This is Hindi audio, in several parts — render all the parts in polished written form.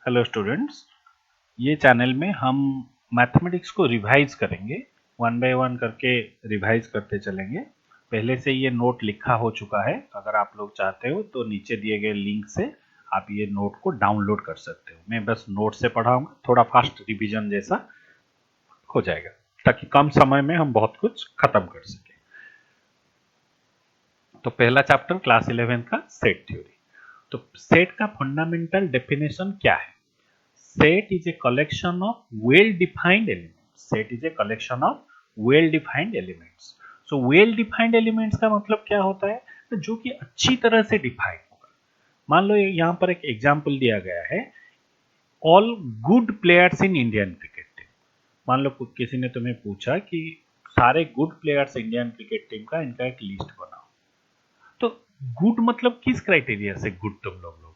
हेलो स्टूडेंट्स, ये चैनल में हम मैथमेटिक्स को रिवाइज करेंगे। वन बाय वन करके रिवाइज करते चलेंगे। पहले से ये नोट लिखा हो चुका है। अगर आप लोग चाहते हो तो नीचे दिए गए लिंक से आप ये नोट को डाउनलोड कर सकते हो। मैं बस नोट से पढ़ाऊंगा, थोड़ा फास्ट रिवीजन जैसा हो जाएगा ताकि कम समय में हम बहुत कुछ खत्म कर सकें। तो पहला चैप्टर क्लास 11 का सेट थ्योरी। तो सेट का फंडामेंटल डेफिनेशन क्या है? Set is a collection of well-defined elements. Set is a collection of well-defined elements. So well-defined elements का मतलब क्या होता है? तो जो कि अच्छी तरह से डिफाइन होगा। मान लो यहाँ पर एक एग्जाम्पल दिया गया है, all good players in Indian cricket team. मान लो किसी ने तुम्हें पूछा कि सारे good players Indian cricket team का इनका एक लिस्ट बनाओ। तो गुड मतलब किस क्राइटेरिया से गुड तुम लोग लोगे?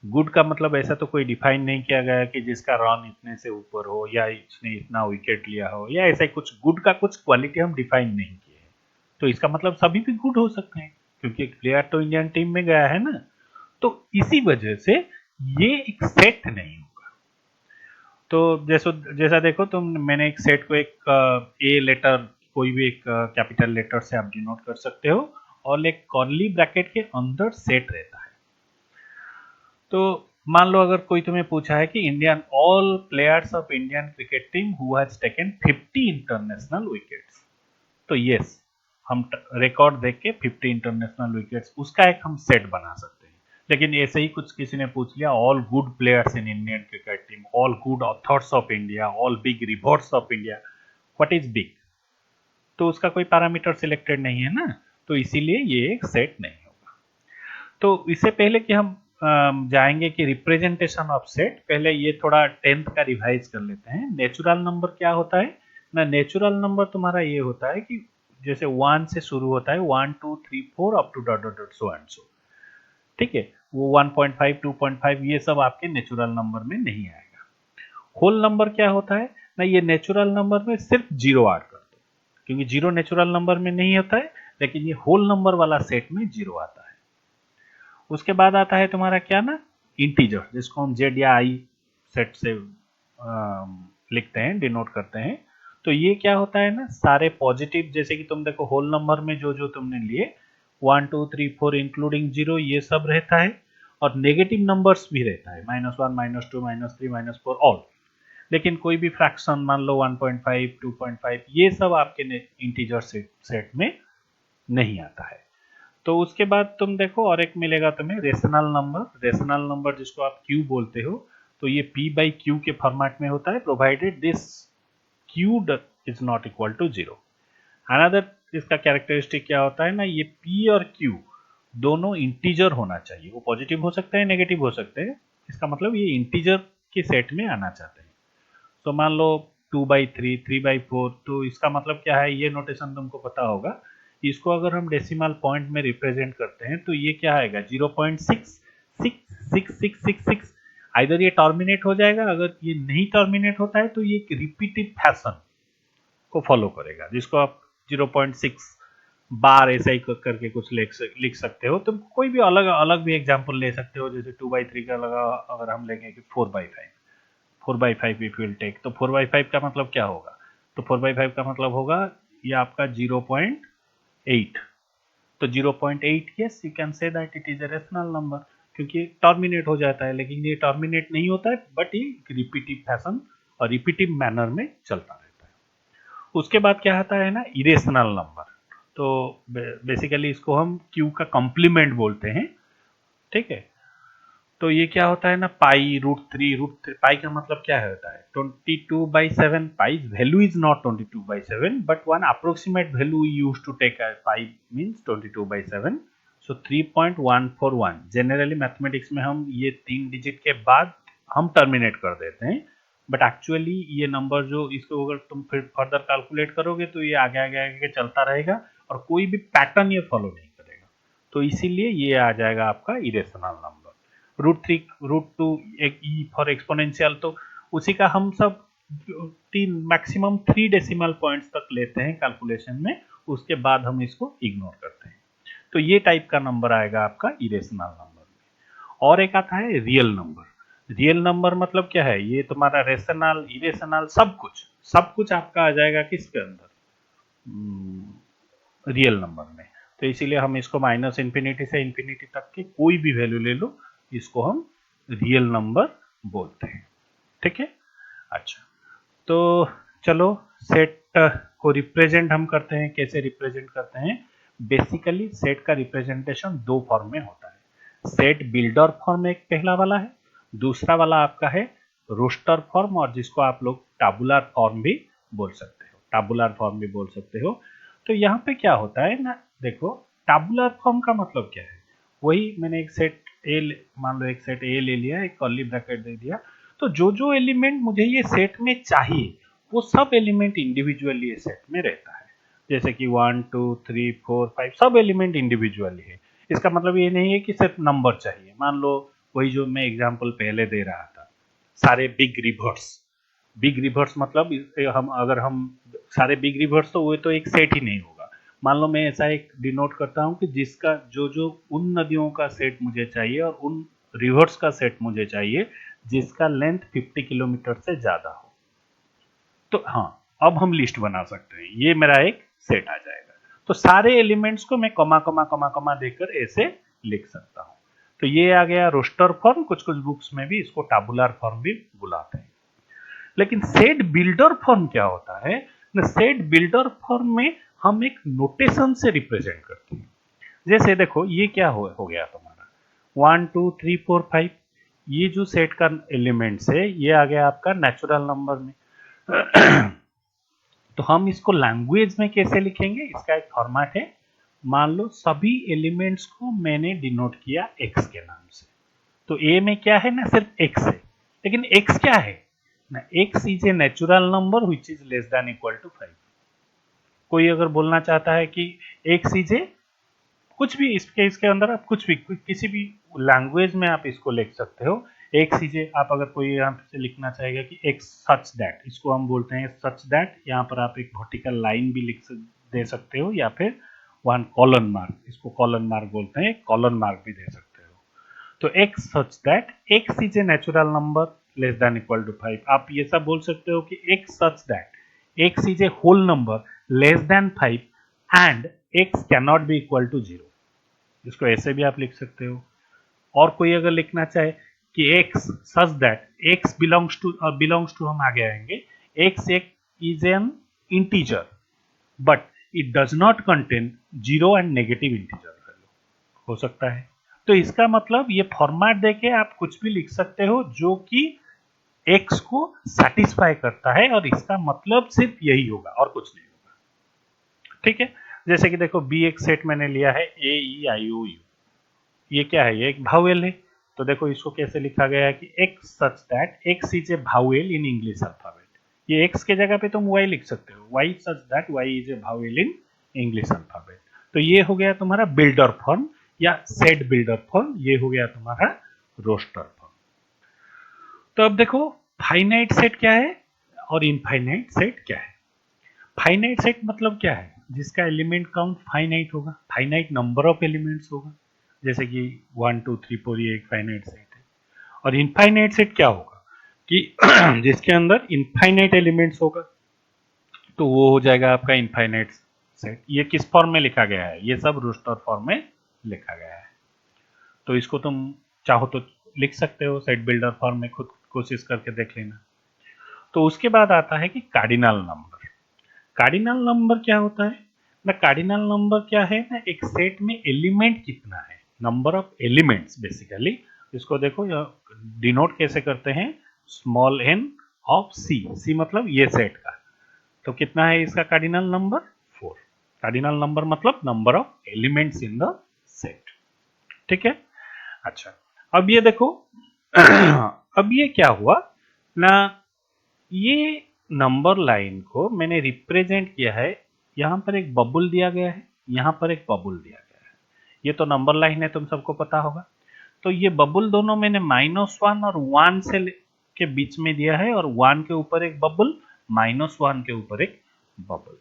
गुड का मतलब ऐसा तो कोई डिफाइन नहीं किया गया कि जिसका रन इतने से ऊपर हो या इसने इतना विकेट लिया हो या ऐसा कुछ। गुड का कुछ क्वालिटी हम डिफाइन नहीं किए हैं, तो इसका मतलब सभी भी गुड हो सकते हैं क्योंकि एक प्लेयर तो इंडियन टीम में गया है ना। तो इसी वजह से ये एक सेट नहीं होगा। तो जैसा देखो तुम, मैंने एक सेट को एक ए लेटर, कोई भी एक कैपिटल लेटर से आप डिनोट कर सकते हो और एक कर्ली ब्रैकेट के अंदर सेट रहता है। तो मान लो अगर कोई तुम्हें पूछा है कि Indian all players of Indian cricket team who has taken 50 international wickets, तो यस, हम रिकॉर्ड देख के 50 इंटरनेशनल विकेट्स उसका एक हम सेट बना सकते हैं। लेकिन ऐसे ही कुछ किसी ने पूछ लिया all good players in Indian cricket team, all good authors of India, all big reports of India, what is big? तो उसका कोई पैरामीटर सिलेक्टेड नहीं है ना, तो इसीलिए ये एक सेट नहीं होगा। तो इससे पहले कि हम जाएंगे कि रिप्रेजेंटेशन ऑफ सेट, पहले ये थोड़ा 10th का रिवाइज कर लेते हैं। नेचुरल नंबर क्या होता है ना? नेचुरल नंबर तुम्हारा ये होता है कि जैसे 1 से शुरू होता है, 1 2 3 4 up to dot dot so and so, ठीक है। वो 1.5 2.5 ये सब आपके नेचुरल नंबर में नहीं आएगा। होल नंबर क्या होता है ना? ये नेचुरल नंबर में सिर्फ जीरो ऐड कर दो, क्योंकि जीरो नेचुरल नंबर में नहीं होता है, लेकिन ये होल नंबर वाला सेट में जीरो आता है। उसके बाद आता है तुम्हारा क्या ना? इंटीजर, जिसको हम जेड या आई सेट से लिखते हैं, डिनोट करते हैं। तो ये क्या होता है ना? सारे पॉजिटिव, जैसे कि तुम देखो होल नंबर में जो जो तुमने लिए 1 2 3 4 इंक्लूडिंग जीरो, ये सब रहता है। और नेगेटिव नंबर्स भी रहता है, -1 -2 -3 -4 ऑल। लेकिन कोई भी फ्रैक्शन मान लो 1.5 2.5, ये सब आपके इंटीजर सेट में नहीं आता है। तो उसके बाद तुम देखो और एक मिलेगा तुम्हें रेशनल नंबर। रेशनल नंबर जिसको आप क्यू बोलते हो, तो ये p बाई क्यू के फॉर्मेट में होता है, provided this q is not equal to zero. Another इसका कैरेक्टरिस्टिक क्या होता है ना? ये p और q दोनों इंटीजर होना चाहिए। वो पॉजिटिव हो सकते हैं, नेगेटिव हो सकते हैं। इसका मतलब ये इंटीजर के सेट में आना चाहते हैं। तो मान लो 2/3 3/4, तो इसका मतलब क्या है? ये नोटेशन तुमको पता होगा। इसको अगर हम डेसिमल पॉइंट में रिप्रेजेंट करते हैं तो ये क्या आएगा? 0.66666। आइदर ये टर्मिनेट हो जाएगा, अगर ये नहीं टर्मिनेट होता है तो ये एक रिपीटिव फैशन को फॉलो करेगा, जिसको आप 0.6 बार ऐसा ही करके कुछ लिख सकते हो। तुम कोई भी अलग अलग भी एग्जाम्पल ले सकते हो, जैसे 2/3 का लगा अगर हम लेंगे कि 4/5, 4/5 इफ विल टेक, तो 4/5 का मतलब क्या होगा? तो 4/5 का मतलब होगा ये आपका 0.8। तो 0.8, yes you can say that it is a rational number, क्योंकि टर्मिनेट हो जाता है। लेकिन ये टर्मिनेट नहीं होता है, बट ये रिपीटिव फैशन और रिपीटिव मैनर में चलता रहता है। उसके बाद क्या आता है ना? Irrational number. तो बेसिकली इसको हम क्यू का कॉम्प्लीमेंट बोलते हैं, ठीक है। तो ये क्या होता है ना? पाई √3 पाई का मतलब क्या होता है? 22/7। Pi value is not 22/7, but one approximate value use to take pi means 22/7। So 3.141। Generally mathematics में हम ये 3 डिजिट के बाद हम टर्मिनेट कर देते हैं, बट एक्चुअली ये नंबर जो इसको अगर तुम फिर फर्दर कैलकुलेट करोगे तो ये आगे आगे आगे चलता रहेगा और कोई भी पैटर्न ये फॉलो नहीं करेगा। तो इसीलिए ये आ जाएगा आपका इरेशनल नंबर। √3 √2 एक ई फॉर एक्सपोनेंशियल, तो उसी का हम सब 3 डेसिमल पॉइंट्स तक लेते हैं कैलकुलेशन में, उसके बाद हम इसको इग्नोर करते हैं। तो ये टाइप का नंबर आएगा आपका इरेशनल नंबर में। और एक आता है रियल नंबर। रियल नंबर मतलब क्या है, ये तुम्हारा रेशनल इरेशनल सब कुछ आपका आ जाएगा किसके अंदर, रियल नंबर में। तो इसीलिए हम इसको माइनस इन्फिनिटी से इन्फिनिटी तक की कोई भी वैल्यू ले लो, इसको हम रियल नंबर बोलते हैं। ठीक है। अच्छा, तो चलो सेट को रिप्रेजेंट हम करते हैं। कैसे रिप्रेजेंट करते हैं? बेसिकली सेट का रिप्रेजेंटेशन दो फॉर्म में होता है। सेट बिल्डर फॉर्म एक पहला वाला है, दूसरा वाला आपका है रोस्टर फॉर्म, और जिसको आप लोग टाबुलर फॉर्म भी बोल सकते हो, टाबुलर फॉर्म भी बोल सकते हो। तो यहाँ पे क्या होता है ना, देखो टाबुलर फॉर्म का मतलब क्या है, वही मैंने एक सेट ए, मान लो एक सेट ए ले लिया, एक कर्ली ब्रैकेट दे दिया, तो जो जो एलिमेंट मुझे ये सेट में चाहिए वो सब एलिमेंट इंडिविजुअली सेट में रहता है। जैसे कि 1 2 3 4 5 सब एलिमेंट इंडिविजुअली है। इसका मतलब ये नहीं है कि सिर्फ नंबर चाहिए। मान लो वही जो मैं एग्जांपल पहले दे रहा था, सारे बिग रिवर्स मतलब हम सारे बिग रिवर्स, तो वो तो एक सेट ही नहीं होगा। मान लो मैं ऐसा एक डिनोट करता हूँ कि जिसका जो जो उन नदियों का सेट मुझे चाहिए और उन रिवर्स का सेट मुझे चाहिए जिसका लेंथ 50 किलोमीटर से ज्यादा हो। तो हाँ, अब हम लिस्ट बना सकते हैं, ये मेरा एक सेट आ जाएगा। तो सारे एलिमेंट्स को मैं कमा कमा कमा कमा देकर ऐसे लिख सकता हूं। तो ये आ गया रोस्टर फॉर्म, कुछ कुछ बुक्स में भी इसको टाबुलर फॉर्म भी बुलाते हैं। लेकिन सेट बिल्डर फॉर्म क्या होता है ना, सेट बिल्डर फॉर्म में हम एक नोटेशन से रिप्रेजेंट करते हैं। जैसे देखो ये क्या हो गया तुम्हारा 1 2 3 4 5, ये जो सेट का एलिमेंट्स है ये आ गया आपका नेचुरल नंबर में। तो हम इसको लैंग्वेज में कैसे लिखेंगे, इसका एक फॉर्मेट है। मान लो सभी एलिमेंट्स को मैंने डिनोट किया x के नाम से। तो a में क्या है ना, सिर्फ x है, लेकिन x क्या है ना, x is a natural number which is less than equal to 5। कोई अगर बोलना चाहता है कि x इज ए कुछ भी, इसके अंदर आप कुछ भी किसी भी लैंग्वेज में आप इसको लिख सकते हो। एक चीजें आप अगर कोई यहाँ से लिखना चाहेगा कि एक सच दैट, इसको हम बोलते हैं सच दैट, यहाँ पर आप एक वर्टिकल लाइन भी दे सकते हो, या फिर वन कॉलन मार्क, इसको कॉलन मार्क बोलते हैं, कॉलन मार्क भी दे सकते हो। तो x such that x is a natural number less than equal to 5। आप ये सब बोल सकते हो कि x such that x is a whole number less than 5 and x can not be equal to 0। इसको ऐसे भी आप लिख सकते हो। और कोई अगर लिखना चाहे कि x such that x belongs to हम आगे आएंगे, x एक is an integer but it does not contain zero and negative integer value, हो सकता है। तो इसका मतलब ये फॉर्मेट देके आप कुछ भी लिख सकते हो जो कि x को सेटिस्फाई करता है, और इसका मतलब सिर्फ यही होगा और कुछ नहीं होगा। ठीक है। जैसे कि देखो बी एक सेट मैंने लिया है ए ई आई ओ यू, ये क्या है, ये एक भावेल है। तो देखो इसको कैसे लिखा गया है कि x such that x is a vowel in English alphabet. ये एक्स के जगह पे तुम वाई लिख सकते हो, y such that y is a vowel in English alphabet. तो ये हो गया तुम्हारा बिल्डर फॉर्म या सेट बिल्डर फॉर्म, ये हो गया तुम्हारा रोस्टर फॉर्म। तो अब देखो फाइनाइट सेट क्या है और इनफाइनाइट सेट क्या है। फाइनाइट सेट मतलब क्या है, जिसका एलिमेंट काउंट फाइनाइट होगा, फाइनाइट नंबर ऑफ एलिमेंट्स होगा, जैसे कि 1 2 3 4 ये एक फाइनाइट सेट है। और इनफाइनाइट सेट क्या होगा कि जिसके अंदर इनफाइनाइट एलिमेंट्स होगा, तो वो हो जाएगा आपका इनफाइनाइट सेट। ये किस फॉर्म में लिखा गया है, ये सब रोस्टर फॉर्म में लिखा गया है। तो इसको तुम चाहो तो लिख सकते हो सेट बिल्डर फॉर्म में, खुद कोशिश करके देख लेना। तो उसके बाद आता है कि कार्डिनल नंबर। कार्डिनल नंबर क्या होता है ना, कार्डिनल नंबर क्या है ना, एक सेट में एलिमेंट कितना है, नंबर ऑफ एलिमेंट्स बेसिकली। इसको देखो डिनोट कैसे करते हैं, स्मॉल एन ऑफ सी, सी मतलब ये सेट का। तो कितना है इसका कार्डिनल नंबर 4। कार्डिनल नंबर मतलब number of elements in the set. ठीक है। अच्छा, अब ये देखो अब ये क्या हुआ ना, ये नंबर लाइन को मैंने रिप्रेजेंट किया है, यहां पर एक बबल दिया गया है, यहां पर एक बबल दिया गया है। ये तो नंबर लाइन है, तुम सबको पता होगा। तो ये बबल दोनों मैंने -1 और 1 से के बीच में दिया है, और 1 के ऊपर एक बबल, -1 के ऊपर एक बबल।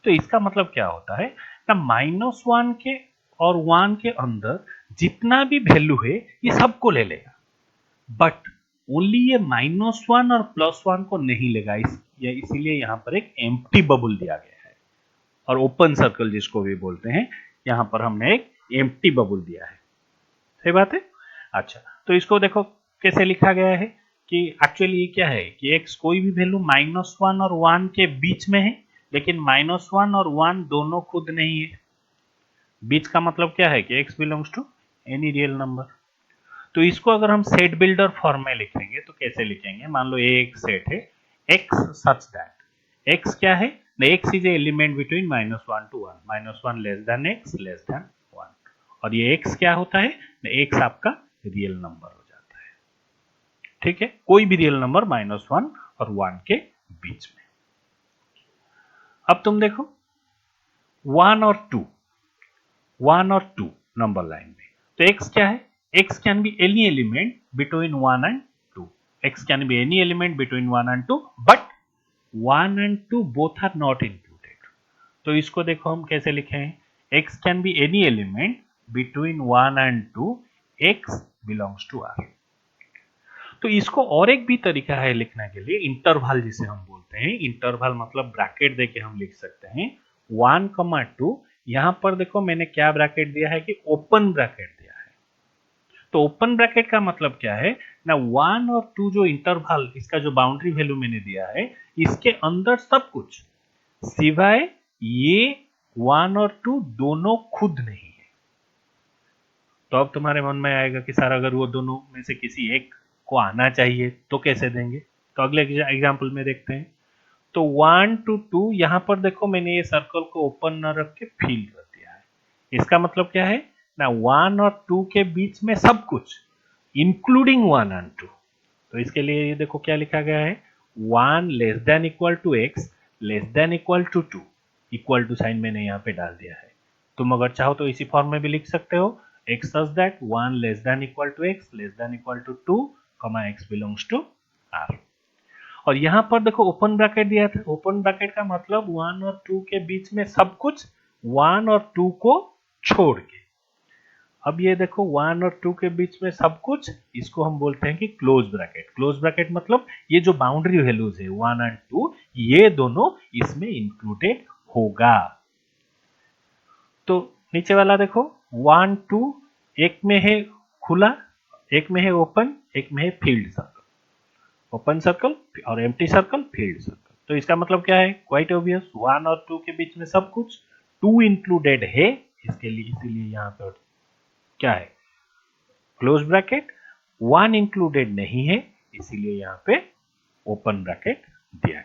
तो इसका मतलब क्या होता है ना, -1 के और 1 के अंदर जितना भी वैल्यू है ये सबको ले लेगा, बट ओनली ये -1 और +1 को नहीं लेगा, इसीलिए यहाँ पर एक एम्प्टी बबल दिया गया है, और ओपन सर्कल जिसको भी बोलते हैं, यहाँ पर हमने एक एम्प्टी बबल दिया है। सही बात है। अच्छा, तो इसको देखो कैसे लिखा गया है कि एक्चुअली ये क्या है कि x कोई भी वैल्यू -1 और 1 के बीच में है, लेकिन -1 और 1 दोनों खुद नहीं है। बीच का मतलब क्या है कि x belongs to any real number. तो इसको अगर हम सेट बिल्डर फॉर्म में लिखेंगे तो कैसे लिखेंगे? मान लो ये एक सेट है x सच दैट x क्या है? x is A element between -1 to 1, -1 less then x less then 1, और ये x क्या होता है? x आपका रियल नंबर हो जाता है। ठीक है, कोई भी रियल नंबर -1 और 1 के बीच में। अब तुम देखो 1 और 2 नंबर लाइन में, तो x क्या है? x can be any element between 1 and 2. x can be any element between 1 and 2, but 1 and 2 both are not included. तो इसको देखो हम कैसे लिखे हैं? x can be any element between 1 and 2, x belongs to R. तो इसको और एक भी तरीका है लिखने के लिए, इंटरवल जिसे हम बोलते हैं। इंटरवल मतलब ब्रैकेट देके हम लिख सकते हैं 1,2। यहां पर देखो मैंने क्या ब्रैकेट दिया है कि ओपन ब्रैकेट दिया है। तो ओपन ब्रैकेट का मतलब क्या है ना, 1 और 2 जो इंटरवल, इसका जो बाउंड्री वैल्यू मैंने दिया है, इसके अंदर सब कुछ सिवाय ये 1 और 2 दोनों खुद नहीं है। तो अब तुम्हारे मन में आएगा कि सर अगर वो दोनों में से किसी एक को आना चाहिए तो कैसे देंगे? तो अगले एग्जाम्पल में देखते हैं। तो 1 to 2, यहां पर देखो मैंने ये सर्कल को ओपन न रख के फील कर दिया है। इसका मतलब क्या है ना, 1 और 2 के बीच में सब कुछ इंक्लूडिंग 1 एंड 2। तो इसके लिए ये देखो क्या लिखा गया है, 1 less than equal to x less than equal to 2, equal to sign मैंने यहाँ पे डाल दिया है। तुम अगर चाहो तो इसी फॉर्म में भी लिख सकते हो, x such that 1 less than equal to x less than equal to 2, x belongs to R। और यहां पर देखो ओपन ब्रैकेट दिया था। ओपन ब्रैकेट का मतलब 1 और 2 के बीच में सब कुछ 1 और 2 को छोड़ के। अब ये देखो 1 और 2 के बीच में सब कुछ, इसको हम बोलते हैं कि क्लोज ब्रैकेट। क्लोज ब्रैकेट मतलब ये जो बाउंड्री वैल्यूज है 1 एंड 2, ये दोनों इसमें इंक्लूडेड होगा। तो नीचे वाला देखो 1 2, एक में है खुला, एक में है ओपन, एक में है फील्ड सर्कल। ओपन सर्कल और एम्प्टी सर्कल, फील्ड सर्कल। तो इसका मतलब क्या है? क्वाइट ऑब्वियस, 1 और 2 के बीच में सब कुछ, 2 इंक्लूडेड है, इसके लिए इसीलिए यहाँ पर क्या है? Close bracket. 1 इंक्लूडेड नहीं है, इसीलिए यहाँ पे ओपन ब्रैकेट दिया गया।